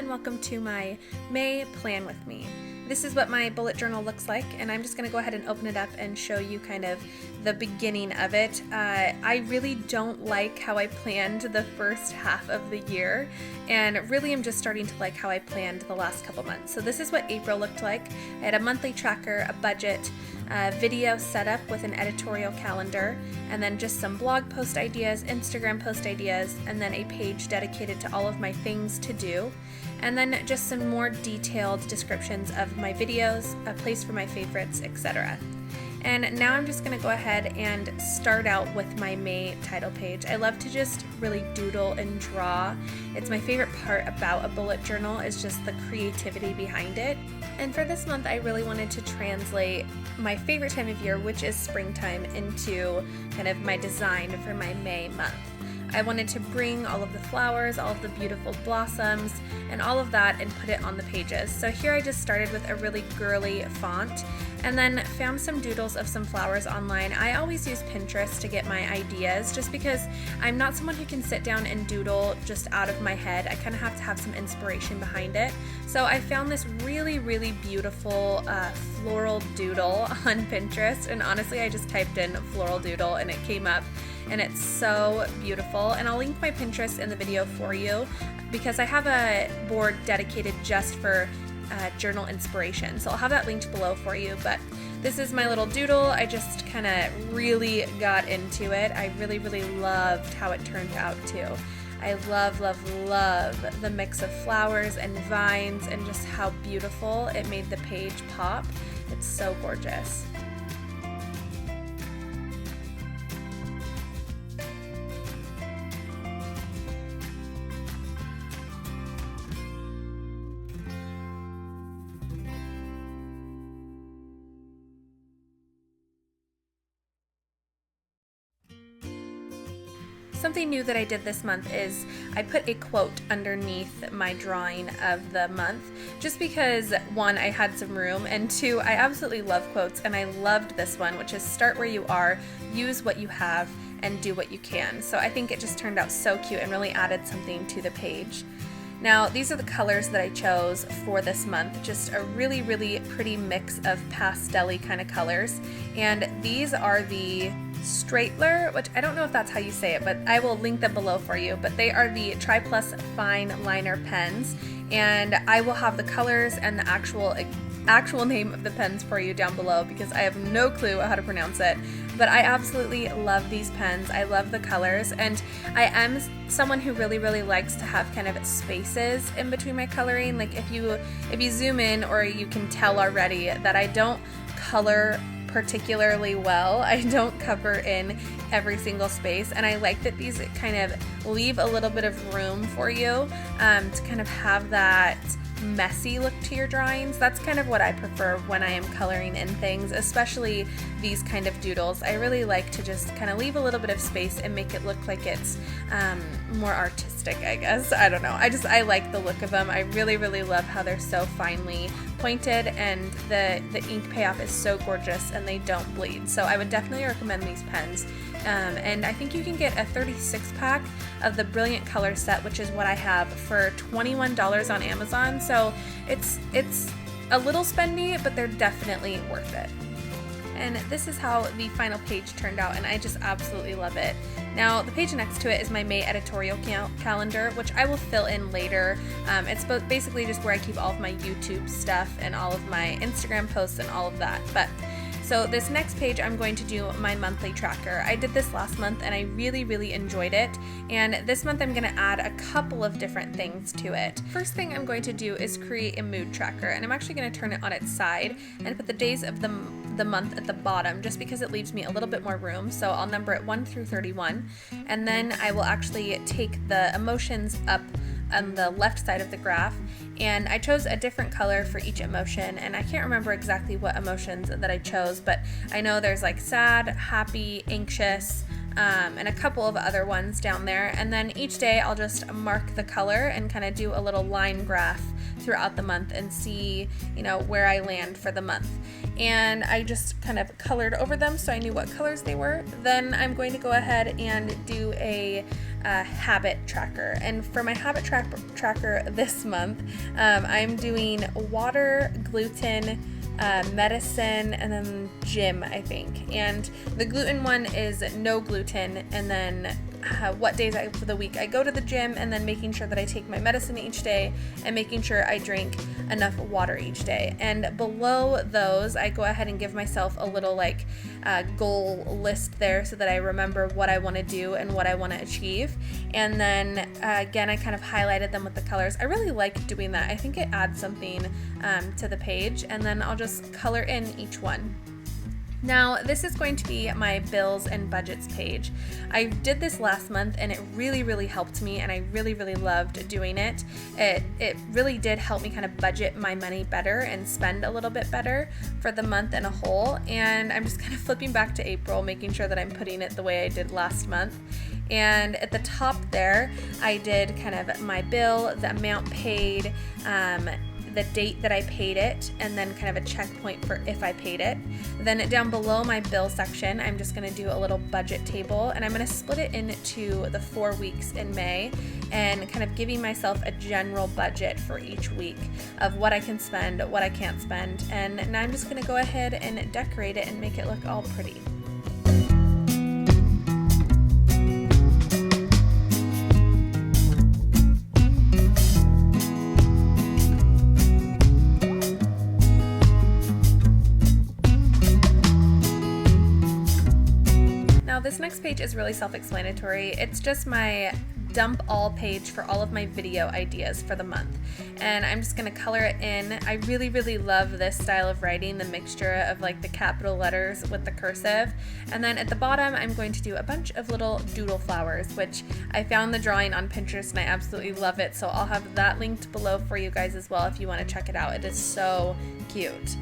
and welcome to my May Plan With Me. This is what my bullet journal looks like, and I'm just going to go ahead and open it up and show you kind of the beginning of it. I really don't like how I planned the first half of the year, and really I'm just starting to like how I planned the last couple months. So this is what April looked like. I had a monthly tracker, a budget, video setup with an editorial calendar, and then just some blog post ideas, Instagram post ideas, and then a page dedicated to all of my things to do, and then just some more detailed descriptions of my videos, a place for my favorites, etc. And now I'm just going to go ahead and start out with my May title page. I love to just really doodle and draw. It's my favorite part about a bullet journal is just the creativity behind it. And for this month, I really wanted to translate my favorite time of year, which is springtime, into kind of my design for my May month. I wanted to bring all of the flowers, all of the beautiful blossoms, and all of that and put it on the pages. So here I just started with a really girly font and then found some doodles of some flowers online. I always use Pinterest to get my ideas just because I'm not someone who can sit down and doodle just out of my head. I kind of have to have some inspiration behind it. So I found this really, really beautiful floral doodle on Pinterest, and honestly I just typed in floral doodle and it came up. And it's so beautiful, and I'll link my Pinterest in the video for you because I have a board dedicated just for journal inspiration, so I'll have that linked below for you. But this is my little doodle. I just kind of really got into it. I really, really loved how it turned out too. I love, love, love the mix of flowers and vines and just how beautiful it made the page pop. It's so gorgeous. Something new that I did this month is I put a quote underneath my drawing of the month, just because one, I had some room, and two, I absolutely love quotes, and I loved this one, which is start where you are, use what you have, and do what you can. So I think it just turned out so cute and really added something to the page. Now, these are the colors that I chose for this month, just a really, really pretty mix of pastel-y kind of colors, and these are the Straightler, which I don't know if that's how you say it, but I will link them below for you. But they are the Tri Plus Fine Liner pens, and I will have the colors and the actual name of the pens for you down below because I have no clue how to pronounce it. But I absolutely love these pens. I love the colors, and I am someone who really, really likes to have kind of spaces in between my coloring. Like if you zoom in, or you can tell already that I don't color particularly well. I don't cover in every single space, and I like that these kind of leave a little bit of room for you to kind of have that messy look to your drawings. That's kind of what I prefer when I am coloring in things, especially these kind of doodles. I really like to just kind of leave a little bit of space and make it look like it's more artistic, I guess. I don't know. I like the look of them. I really, really love how they're so finely pointed, and the ink payoff is so gorgeous and they don't bleed. So I would definitely recommend these pens. And I think you can get a 36 pack of the Brilliant Color set, which is what I have, for $21 on Amazon. So it's a little spendy, but they're definitely worth it. And this is how the final page turned out, and I just absolutely love it. Now, the page next to it is my May editorial calendar, which I will fill in later. It's basically just where I keep all of my YouTube stuff and all of my Instagram posts and all of that. So this next page, I'm going to do my monthly tracker. I did this last month and I really, really enjoyed it. And this month I'm going to add a couple of different things to it. First thing I'm going to do is create a mood tracker, and I'm actually going to turn it on its side and put the days of the month at the bottom, just because it leaves me a little bit more room. So I'll number it 1 through 31, and then I will actually take the emotions up on the left side of the graph, and I chose a different color for each emotion, and I can't remember exactly what emotions that I chose, but I know there's like sad, happy, anxious, and a couple of other ones down there. And then each day I'll just mark the color and kind of do a little line graph throughout the month and see, where I land for the month. And I just kind of colored over them so I knew what colors they were. Then I'm going to go ahead and do a habit tracker. And for my habit tracker this month, I'm doing water, gluten, medicine, and then gym, I think. And the gluten one is no gluten, and then what days of the week I go to the gym, and then making sure that I take my medicine each day and making sure I drink enough water each day. And below those, I go ahead and give myself a little goal list there so that I remember what I want to do and what I want to achieve. And then again, I kind of highlighted them with the colors. I really like doing that. I think it adds something to the page, and then I'll just color in each one. Now, this is going to be my bills and budgets page. I did this last month and it really, really helped me, and I really, really loved doing it. It really did help me kind of budget my money better and spend a little bit better for the month in a whole. And I'm just kind of flipping back to April, making sure that I'm putting it the way I did last month. And at the top there, I did kind of my bill, the amount paid, the date that I paid it, and then kind of a checkpoint for if I paid it. Then down below my bill section, I'm just going to do a little budget table, and I'm going to split it into the 4 weeks in May and kind of giving myself a general budget for each week of what I can spend, what I can't spend. And now I'm just going to go ahead and decorate it and make it look all pretty. This next page is really self-explanatory. It's just my dump all page for all of my video ideas for the month, and I'm just going to color it in. I really, really love this style of writing, the mixture of the capital letters with the cursive. And then at the bottom, I'm going to do a bunch of little doodle flowers, which I found the drawing on Pinterest and I absolutely love it, so I'll have that linked below for you guys as well if you want to check it out. It is so cute.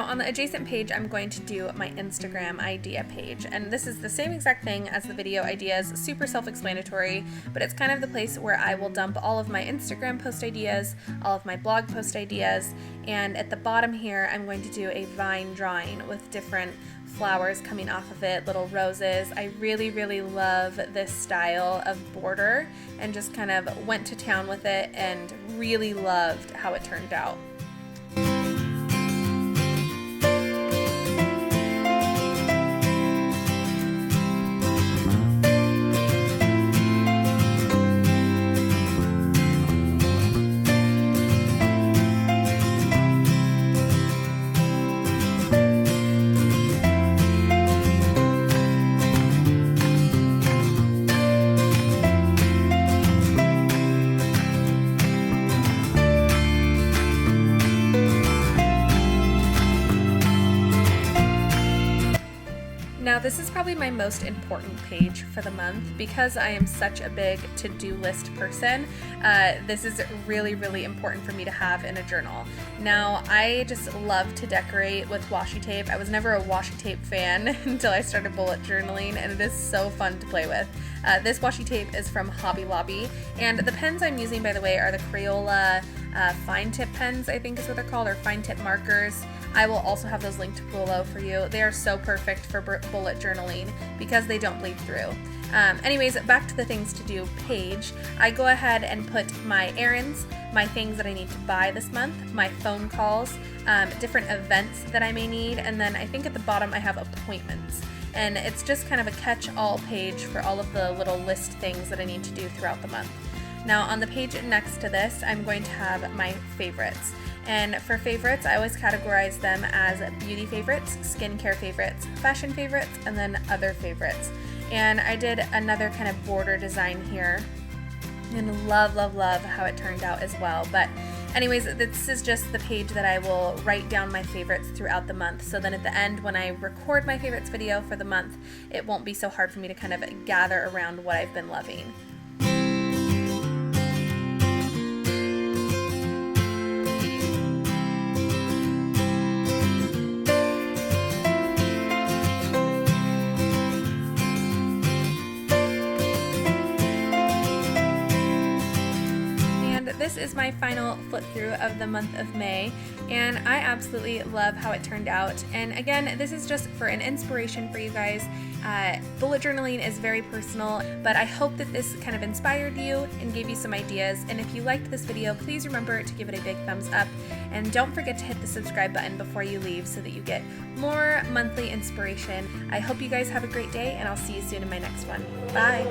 On the adjacent page, I'm going to do my Instagram idea page, and this is the same exact thing as the video ideas, super self-explanatory, but it's kind of the place where I will dump all of my Instagram post ideas, all of my blog post ideas, and at the bottom here, I'm going to do a vine drawing with different flowers coming off of it, little roses. I really, really love this style of border and just kind of went to town with it and really loved how it turned out. Now, this is probably my most important page for the month because I am such a big to-do list person. This is really, really important for me to have in a journal. Now, I just love to decorate with washi tape. I was never a washi tape fan until I started bullet journaling, and it is so fun to play with. This washi tape is from Hobby Lobby, and the pens I'm using, by the way, are the Crayola fine tip pens, I think is what they're called, or fine tip markers. I will also have those linked below for you. They are so perfect for bullet journaling because they don't bleed through. Anyways, back to the things to do page. I go ahead and put my errands, my things that I need to buy this month, my phone calls, different events that I may need, and then I think at the bottom I have appointments. And it's just kind of a catch-all page for all of the little list things that I need to do throughout the month. Now, on the page next to this, I'm going to have my favorites. And for favorites, I always categorize them as beauty favorites, skincare favorites, fashion favorites, and then other favorites. And I did another kind of border design here and love, love, love how it turned out as well. But anyways, this is just the page that I will write down my favorites throughout the month. So then at the end, when I record my favorites video for the month, it won't be so hard for me to kind of gather around what I've been loving. is my final flip through of the month of May, and I absolutely love how it turned out. And again, this is just for an inspiration for you guys. Bullet journaling is very personal, but I hope that this kind of inspired you and gave you some ideas. And if you liked this video, please remember to give it a big thumbs up, and don't forget to hit the subscribe button before you leave so that you get more monthly inspiration. I hope you guys have a great day, and I'll see you soon in my next one. Bye!